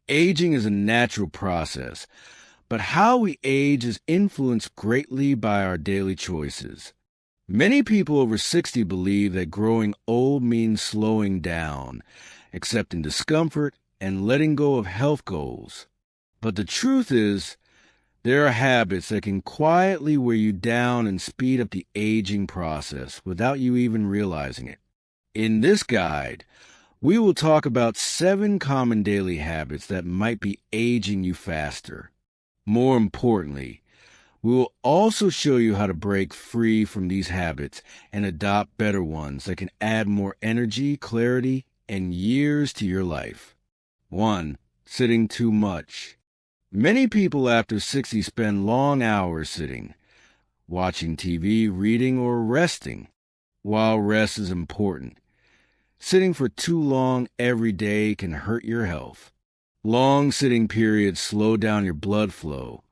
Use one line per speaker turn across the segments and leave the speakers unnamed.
Aging is a natural process, but how we age is influenced greatly by our daily choices. Many people over 60 believe that growing old means slowing down, accepting discomfort, and letting go of health goals. But the truth is, there are habits that can quietly wear you down and speed up the aging process without you even realizing it. In this guide, we will talk about 7 common daily habits that might be aging you faster. More importantly, we will also show you how to break free from these habits and adopt better ones that can add more energy, clarity, and years to your life. 1. Sitting too much. Many people after 60 spend long hours sitting, watching TV, reading, or resting. While rest is important, sitting for too long every day can hurt your health. Long sitting periods slow down your blood flow,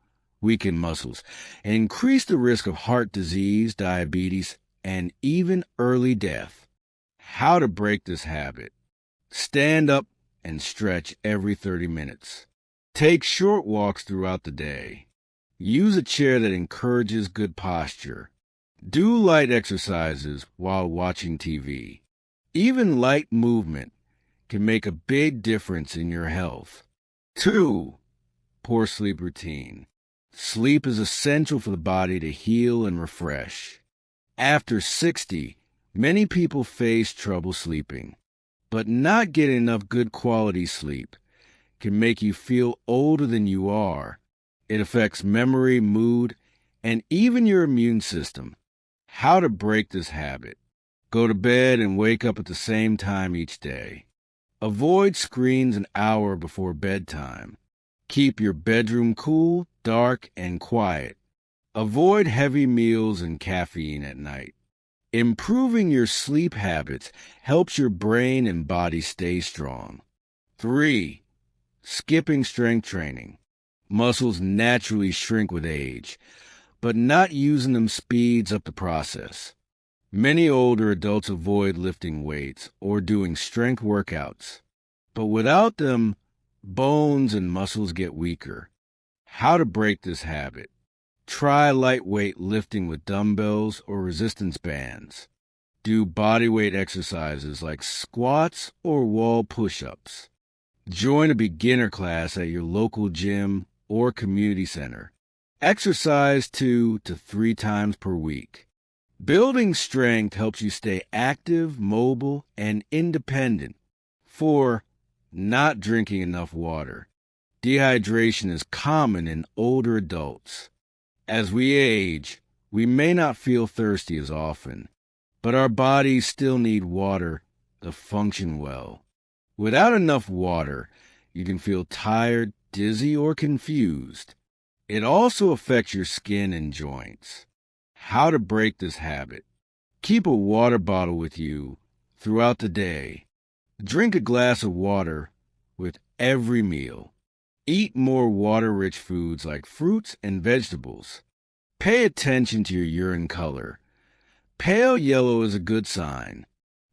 weaken muscles, and increase the risk of heart disease, diabetes, and even early death. How to break this habit. Stand up and stretch every 30 minutes. Take short walks throughout the day. Use a chair that encourages good posture. Do light exercises while watching TV. Even light movement can make a big difference in your health. 2. Poor sleep routine. Sleep is essential for the body to heal and refresh. After 60, many people face trouble sleeping, but not getting enough good quality sleep can make you feel older than you are. It affects memory, mood, and even your immune system. How to break this habit. Go to bed and wake up at the same time each day. Avoid screens an hour before bedtime. Keep your bedroom cool, dark, and quiet. Avoid heavy meals and caffeine at night. Improving your sleep habits helps your brain and body stay strong. 3. Skipping strength training. Muscles naturally shrink with age, but not using them speeds up the process. Many older adults avoid lifting weights or doing strength workouts, but without them, bones and muscles get weaker. How to break this habit. Try lightweight lifting with dumbbells or resistance bands. Do bodyweight exercises like squats or wall push-ups. Join a beginner class at your local gym or community center. Exercise 2 to 3 times per week. Building strength helps you stay active, mobile, and independent. 4. Not drinking enough water. Dehydration is common in older adults. As we age, we may not feel thirsty as often, but our bodies still need water to function well. Without enough water, you can feel tired, dizzy, or confused. It also affects your skin and joints. How to break this habit. Keep a water bottle with you throughout the day. Drink a glass of water with every meal. Eat more water-rich foods like fruits and vegetables. Pay attention to your urine color. Pale yellow is a good sign.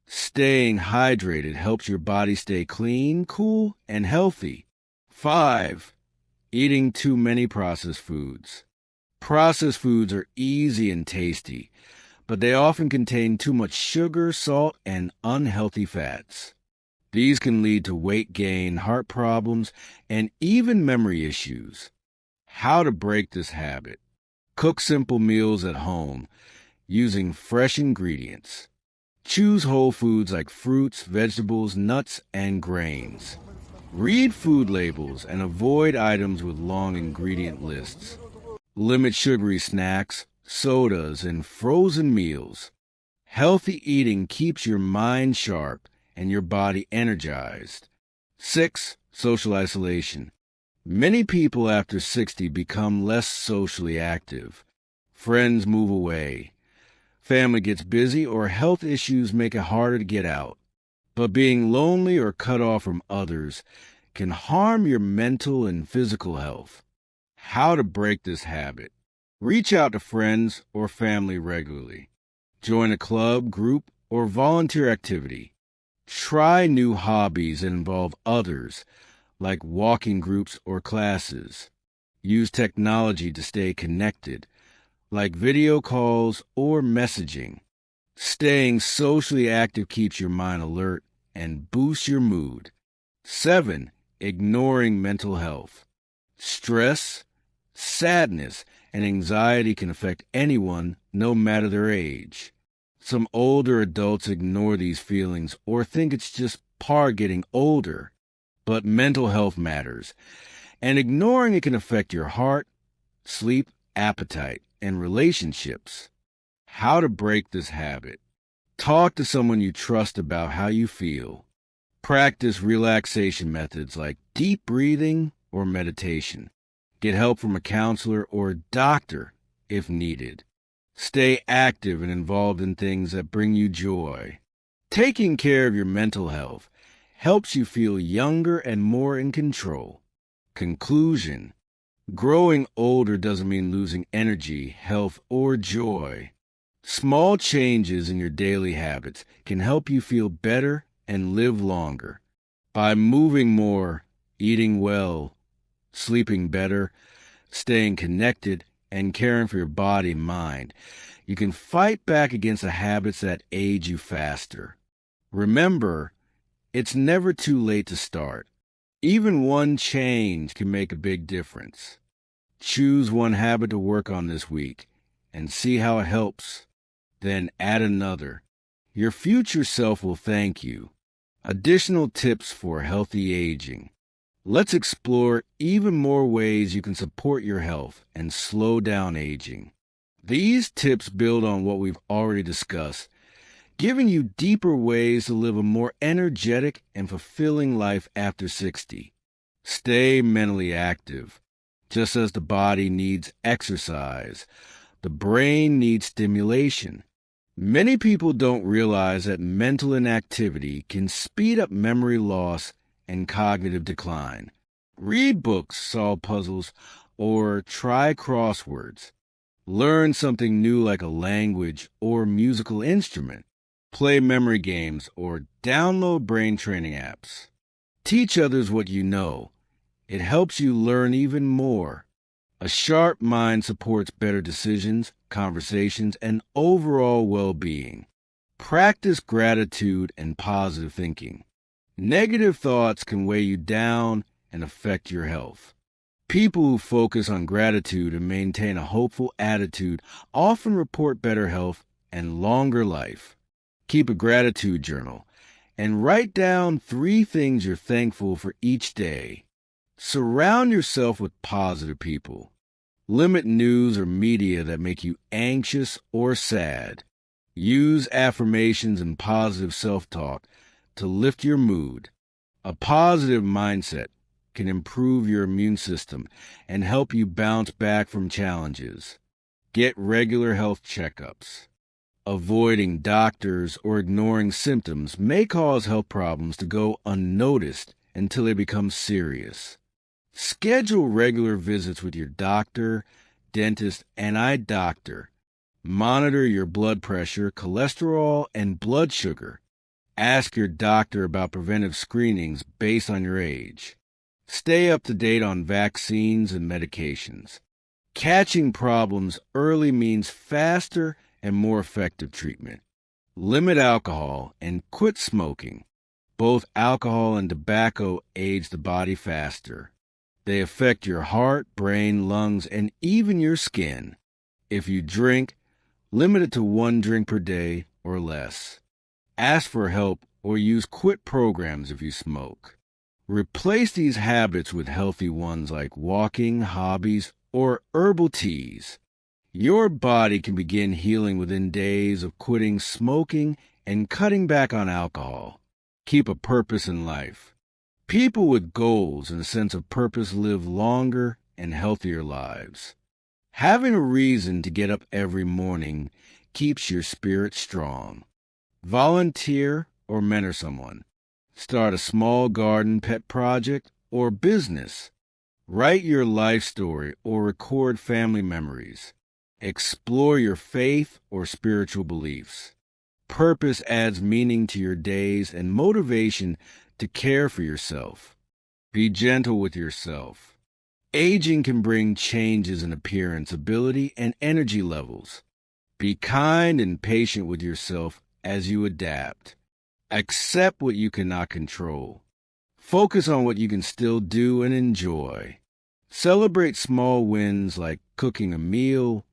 Staying hydrated helps your body stay clean, cool, and healthy. 5. Eating too many processed foods. Processed foods are easy and tasty, but they often contain too much sugar, salt, and unhealthy fats. These can lead to weight gain, heart problems, and even memory issues. How to break this habit. Cook simple meals at home using fresh ingredients. Choose whole foods like fruits, vegetables, nuts, and grains. Read food labels and avoid items with long ingredient lists. Limit sugary snacks, sodas, and frozen meals. Healthy eating keeps your mind sharp and your body energized. 6. Social isolation. Many people after 60 become less socially active. Friends move away. Family gets busy or health issues make it harder to get out. But being lonely or cut off from others can harm your mental and physical health. How to break this habit. Reach out to friends or family regularly. Join a club, group, or volunteer activity. Try new hobbies that involve others, like walking groups or classes. Use technology to stay connected, like video calls or messaging. Staying socially active keeps your mind alert and boosts your mood. 7. Ignoring mental health. Stress, sadness, and anxiety can affect anyone, no matter their age. Some older adults ignore these feelings or think it's just part of getting older. But mental health matters, and ignoring it can affect your heart, sleep, appetite, and relationships. How to break this habit. Talk to someone you trust about how you feel. Practice relaxation methods like deep breathing or meditation. Get help from a counselor or a doctor if needed. Stay active and involved in things that bring you joy. Taking care of your mental health helps you feel younger and more in control. Conclusion. Growing older doesn't mean losing energy, health, or joy. Small changes in your daily habits can help you feel better and live longer. By moving more, eating well, sleeping better, staying connected, and caring for your body and mind, you can fight back against the habits that age you faster. Remember, it's never too late to start. Even one change can make a big difference. Choose one habit to work on this week and see how it helps. Then add another. Your future self will thank you. Additional tips for healthy aging. Let's explore even more ways you can support your health and slow down aging. These tips build on what we've already discussed, giving you deeper ways to live a more energetic and fulfilling life after 60. Stay mentally active. Just as the body needs exercise, the brain needs stimulation. Many people don't realize that mental inactivity can speed up memory loss and cognitive decline. Read books, solve puzzles, or try crosswords. Learn something new like a language or musical instrument. Play memory games or download brain training apps. Teach others what you know. It helps you learn even more. A sharp mind supports better decisions, conversations, and overall well-being. Practice gratitude and positive thinking. Negative thoughts can weigh you down and affect your health. People who focus on gratitude and maintain a hopeful attitude often report better health and longer life. Keep a gratitude journal and write down 3 things you're thankful for each day. Surround yourself with positive people. Limit news or media that make you anxious or sad. Use affirmations and positive self-talk to lift your mood. A positive mindset can improve your immune system and help you bounce back from challenges. Get regular health checkups. Avoiding doctors or ignoring symptoms may cause health problems to go unnoticed until they become serious. Schedule regular visits with your doctor, dentist, and eye doctor. Monitor your blood pressure, cholesterol, and blood sugar. Ask your doctor about preventive screenings based on your age. Stay up to date on vaccines and medications. Catching problems early means faster and more effective treatment. Limit alcohol and quit smoking. Both alcohol and tobacco age the body faster. They affect your heart, brain, lungs, and even your skin. If you drink, limit it to 1 drink per day or less. Ask for help or use quit programs if you smoke. Replace these habits with healthy ones like walking, hobbies, or herbal teas. Your body can begin healing within days of quitting smoking and cutting back on alcohol. Keep a purpose in life. People with goals and a sense of purpose live longer and healthier lives. Having a reason to get up every morning keeps your spirit strong. Volunteer or mentor someone. Start a small garden, pet project, or business. Write your life story or record family memories. Explore your faith or spiritual beliefs. Purpose adds meaning to your days and motivation to care for yourself. Be gentle with yourself. Aging can bring changes in appearance, ability, and energy levels. Be kind and patient with yourself as you adapt. Accept what you cannot control. Focus on what you can still do and enjoy. Celebrate small wins like cooking a meal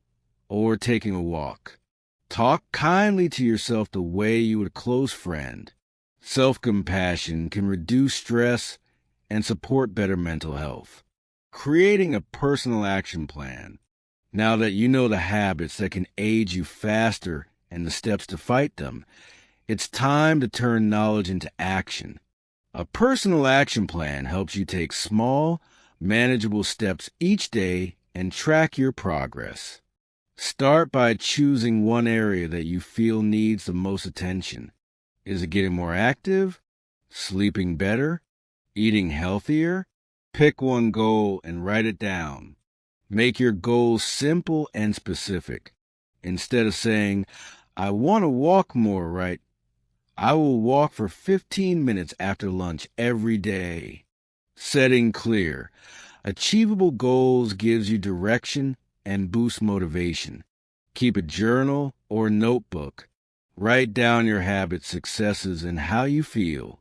or taking a walk. Talk kindly to yourself the way you would a close friend. Self-compassion can reduce stress and support better mental health. Creating a personal action plan. Now that you know the habits that can age you faster and the steps to fight them, it's time to turn knowledge into action. A personal action plan helps you take small, manageable steps each day and track your progress. Start by choosing one area that you feel needs the most attention. Is it getting more active? Sleeping better? Eating healthier? Pick one goal and write it down. Make your goals simple and specific. Instead of saying, I want to walk more, right? I will walk for 15 minutes after lunch every day. Setting clear, achievable goals gives you direction and boosts motivation. Keep a journal or notebook. Write down your habits, successes, and how you feel.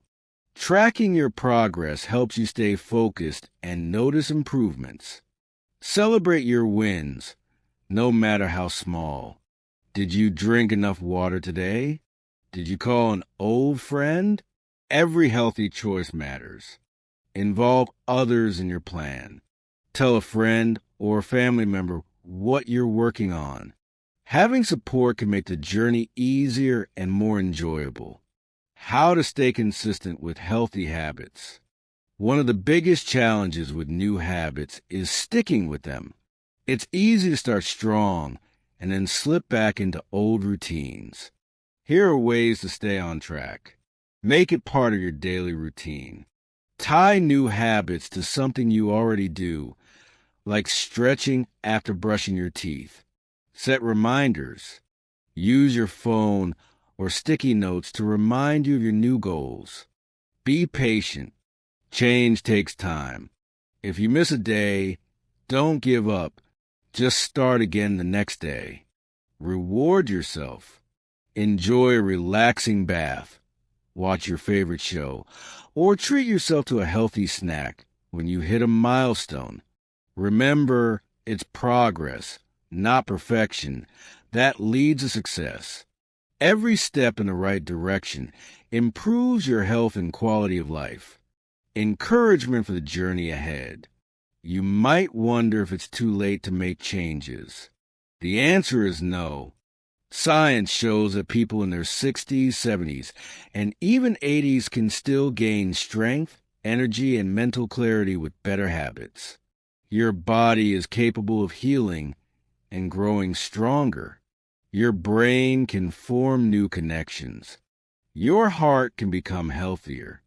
Tracking your progress helps you stay focused and notice improvements. Celebrate your wins, no matter how small. Did you drink enough water today? Did you call an old friend? Every healthy choice matters. Involve others in your plan. Tell a friend or a family member what you're working on. Having support can make the journey easier and more enjoyable. How to stay consistent with healthy habits. One of the biggest challenges with new habits is sticking with them. It's easy to start strong and then slip back into old routines. Here are ways to stay on track. Make it part of your daily routine. Tie new habits to something you already do, like stretching after brushing your teeth. Set reminders. Use your phone or sticky notes to remind you of your new goals. Be patient. Change takes time. If you miss a day, don't give up. Just start again the next day. Reward yourself. Enjoy a relaxing bath. Watch your favorite show. Or treat yourself to a healthy snack when you hit a milestone. Remember, it's progress, not perfection, that leads to success. Every step in the right direction improves your health and quality of life. Encouragement for the journey ahead. You might wonder if it's too late to make changes. The answer is no. Science shows that people in their 60s, 70s, and even 80s can still gain strength, energy, and mental clarity with better habits. Your body is capable of healing and growing stronger. Your brain can form new connections. Your heart can become healthier.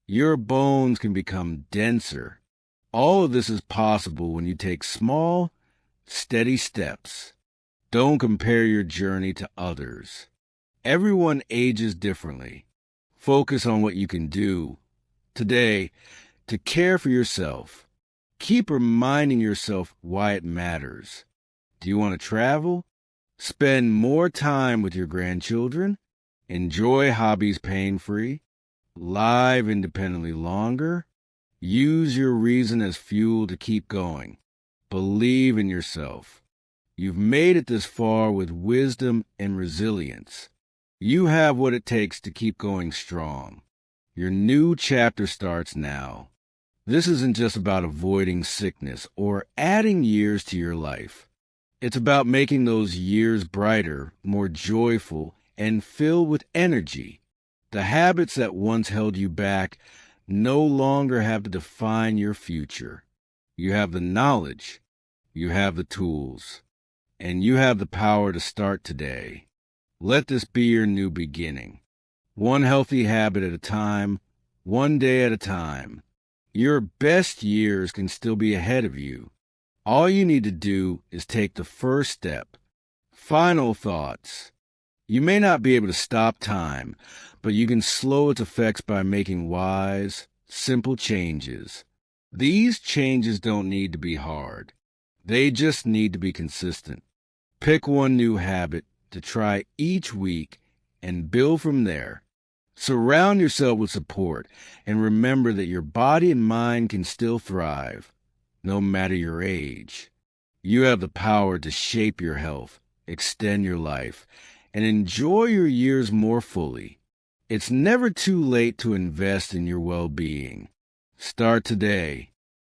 Your bones can become denser. All of this is possible when you take small, steady steps. Don't compare your journey to others. Everyone ages differently. Focus on what you can do today to care for yourself. Keep reminding yourself why it matters. Do you want to travel? Spend more time with your grandchildren. Enjoy hobbies pain-free. Live independently longer. Use your reason as fuel to keep going. Believe in yourself. You've made it this far with wisdom and resilience. You have what it takes to keep going strong. Your new chapter starts now. This isn't just about avoiding sickness or adding years to your life. It's about making those years brighter, more joyful, and filled with energy. The habits that once held you back no longer have to define your future. You have the knowledge, you have the tools, and you have the power to start today. Let this be your new beginning. One healthy habit at a time, one day at a time. Your best years can still be ahead of you. All you need to do is take the first step. Final thoughts. You may not be able to stop time, but you can slow its effects by making wise, simple changes. These changes don't need to be hard. They just need to be consistent. Pick one new habit to try each week and build from there. Surround yourself with support and remember that your body and mind can still thrive, no matter your age. You have the power to shape your health, extend your life, and enjoy your years more fully. It's never too late to invest in your well-being. Start today.